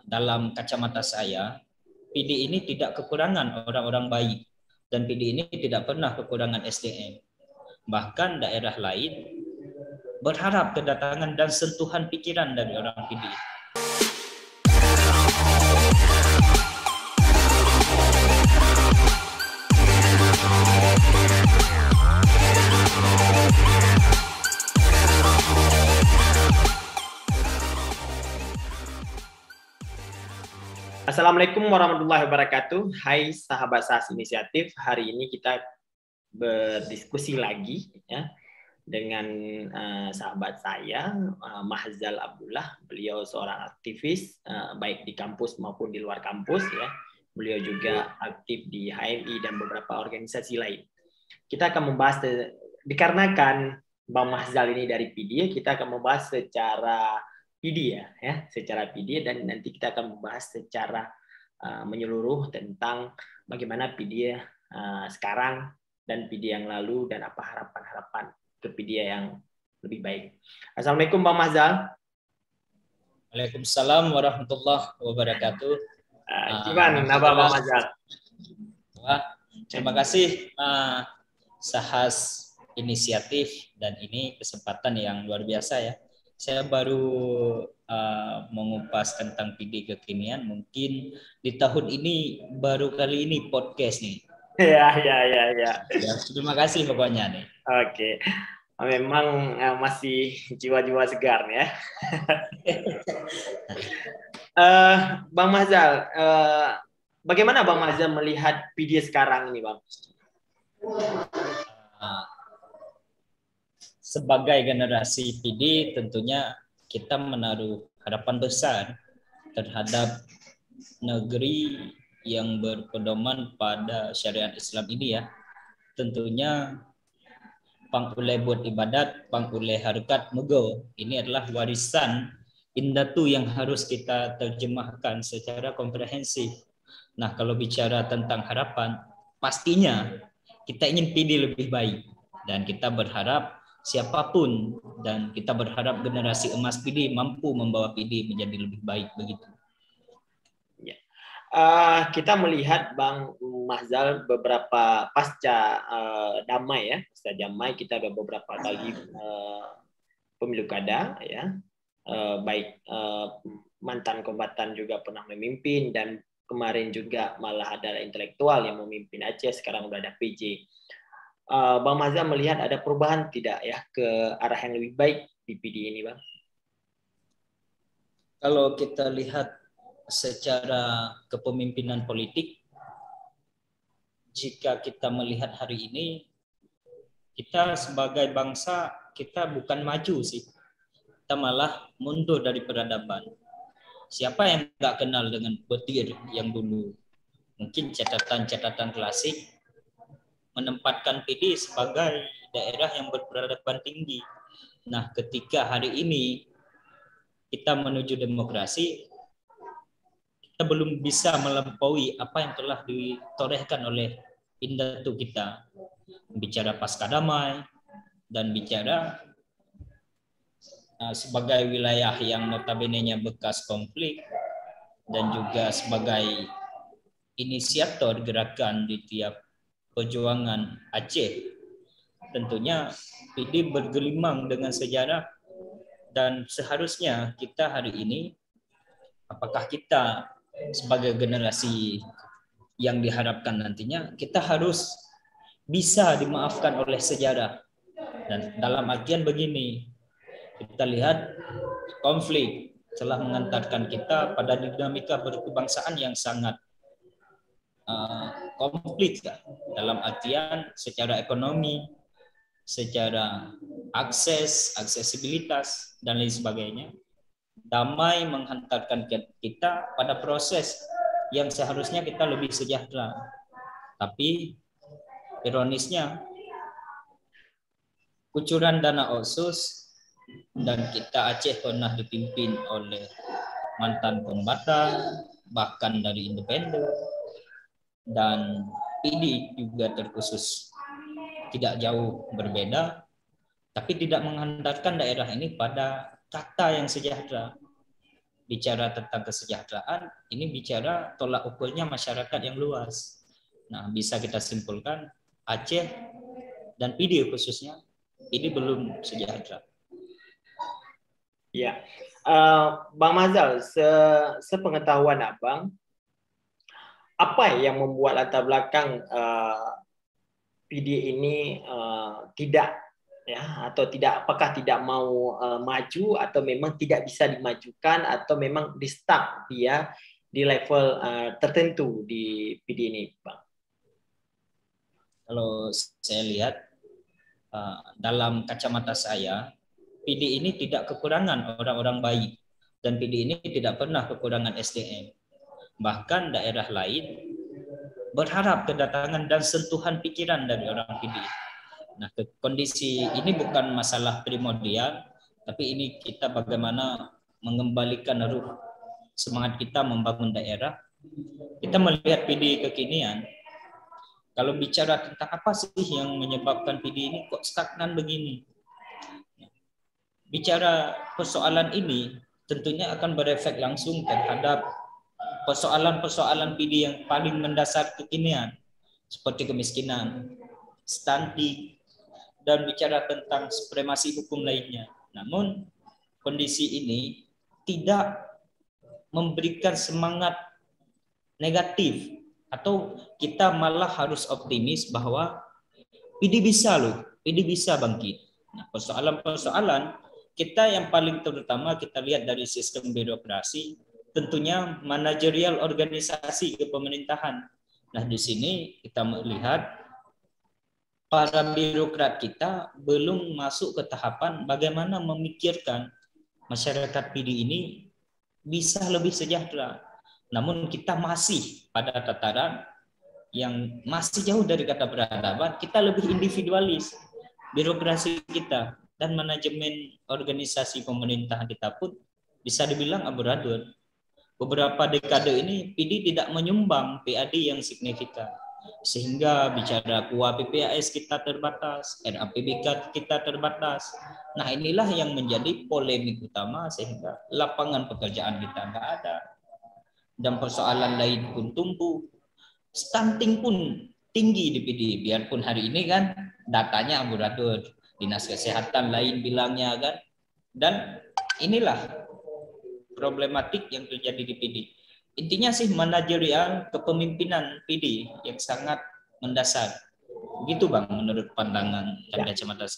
dalam kacamata saya, PD ini tidak kekurangan orang-orang baik dan PD ini tidak pernah kekurangan SDM. Bahkan daerah lain berharap kedatangan dan sentuhan pikiran dari orang PD. Assalamualaikum warahmatullahi wabarakatuh. Hai sahabat SAS Inisiatif, hari ini kita berdiskusi lagi ya dengan sahabat saya Mahzal Abdullah. Beliau seorang aktivis baik di kampus maupun di luar kampus ya. Beliau juga aktif di HMI dan beberapa organisasi lain. Kita akan membahas dikarenakan Bang Mahzal ini dari PD, kita akan membahas secara PD ya, secara PD, dan nanti kita akan membahas secara menyeluruh tentang bagaimana PD sekarang dan PD yang lalu dan apa harapan-harapan ke PD yang lebih baik. Assalamualaikum Bang Mahzal. Waalaikumsalam warahmatullahi wabarakatuh. Gimana Bang Mahzal? Terima kasih Sahas Inisiatif, dan ini kesempatan yang luar biasa ya. Saya baru mengupas tentang PD kekinian. Mungkin di tahun ini baru kali ini podcast nih. Ya. Terima kasih pokoknya nih. Oke. Memang masih jiwa-jiwa segar ya. Bang Mahzal, bagaimana Bang Mahzal melihat PD sekarang ini, Bang? Sebagai generasi PD tentunya kita menaruh harapan besar terhadap negeri yang berpedoman pada syariat Islam ini ya. Tentunya pangulai buat ibadat, pangulai harkat mugo. Ini adalah warisan indatu yang harus kita terjemahkan secara komprehensif. Nah, kalau bicara tentang harapan, pastinya kita ingin PD lebih baik dan kita berharap siapapun, dan kita berharap generasi emas PD mampu membawa PD menjadi lebih baik begitu. Ya. Kita melihat Bang Mahzal beberapa pasca damai ya, pasca damai kita ada beberapa kali pemilu kada ya, baik mantan kombatan juga pernah memimpin, dan kemarin juga malah ada intelektual yang memimpin Aceh, sekarang udah ada PJ. Bang Mahzal melihat ada perubahan tidak ya ke arah yang lebih baik di PD ini, Bang? Kalau kita lihat secara kepemimpinan politik, jika kita melihat hari ini, kita sebagai bangsa, kita bukan maju sih. Kita malah mundur dari peradaban. Siapa yang nggak kenal dengan petir yang dulu? Mungkin catatan-catatan klasik menempatkan PD sebagai daerah yang berperadaban tinggi. Nah, ketika hari ini kita menuju demokrasi, kita belum bisa melampaui apa yang telah ditorehkan oleh indatu kita. Bicara pasca damai dan bicara sebagai wilayah yang notabene-nya bekas konflik, dan juga sebagai inisiator gerakan di tiap perjuangan Aceh. Tentunya PD bergelimang dengan sejarah, dan seharusnya kita hari ini, apakah kita sebagai generasi yang diharapkan nantinya, kita harus bisa dimaafkan oleh sejarah. Dan dalam artian begini, kita lihat konflik telah mengantarkan kita pada dinamika berkebangsaan yang sangat komplit dalam artian secara ekonomi, secara aksesibilitas dan lain sebagainya. Damai menghantarkan kita pada proses yang seharusnya kita lebih sejahtera. Tapi ironisnya kucuran dana otsus, dan kita Aceh pernah dipimpin oleh mantan kombatan, bahkan dari independen, dan PD juga terkhusus tidak jauh berbeda, tapi tidak menghantarkan daerah ini pada kata yang sejahtera. bicara tentang kesejahteraan, ini bicara tolak ukurnya masyarakat yang luas. Nah, bisa kita simpulkan Aceh dan PD khususnya ini belum sejahtera. Ya, Bang Mazal, sepengetahuan Abang, apa yang membuat latar belakang PD ini tidak, ya, atau tidak, apakah tidak mau maju, atau memang tidak bisa dimajukan, atau memang di stuck dia di level tertentu di PD ini, Bang? Kalau saya lihat dalam kacamata saya, PD ini tidak kekurangan orang-orang baik, dan PD ini tidak pernah kekurangan SDM. Bahkan daerah lain berharap kedatangan dan sentuhan pikiran dari orang PD. Nah, kondisi ini bukan masalah primordial, tapi ini kita bagaimana mengembalikan ruh semangat kita membangun daerah. Kita melihat PD kekinian, kalau bicara tentang apa sih yang menyebabkan PD ini kok stagnan begini. Bicara persoalan ini tentunya akan berefek langsung terhadap persoalan-persoalan PD yang paling mendasar kekinian, seperti kemiskinan, stunting, dan bicara tentang supremasi hukum lainnya. Namun kondisi ini tidak memberikan semangat negatif, atau kita malah harus optimis bahwa PD bisa loh, PD bisa bangkit. Nah, persoalan-persoalan kita yang paling terutama kita lihat dari sistem birokrasi, tentunya manajerial organisasi kepemerintahan. Nah, di sini kita melihat para birokrat kita belum masuk ke tahapan bagaimana memikirkan masyarakat PD ini bisa lebih sejahtera. Namun kita masih pada tataran yang masih jauh dari kata peradaban, kita lebih individualis. Birokrasi kita dan manajemen organisasi pemerintahan kita pun bisa dibilang amburadul. Beberapa dekade ini PD tidak menyumbang PAD yang signifikan. Sehingga bicara kuah PPAS kita terbatas, RAPBK kita terbatas. Nah, inilah yang menjadi polemik utama sehingga lapangan pekerjaan kita nggak ada. Dan persoalan lain pun tumbuh. Stunting pun tinggi di PD. Biarpun hari ini kan datanya amburadul. Dinas Kesehatan lain bilangnya kan. Dan inilah problematik yang terjadi di PD. Intinya sih manajerial kepemimpinan PD yang sangat mendasar. Begitu Bang menurut pandangan dan kacamata.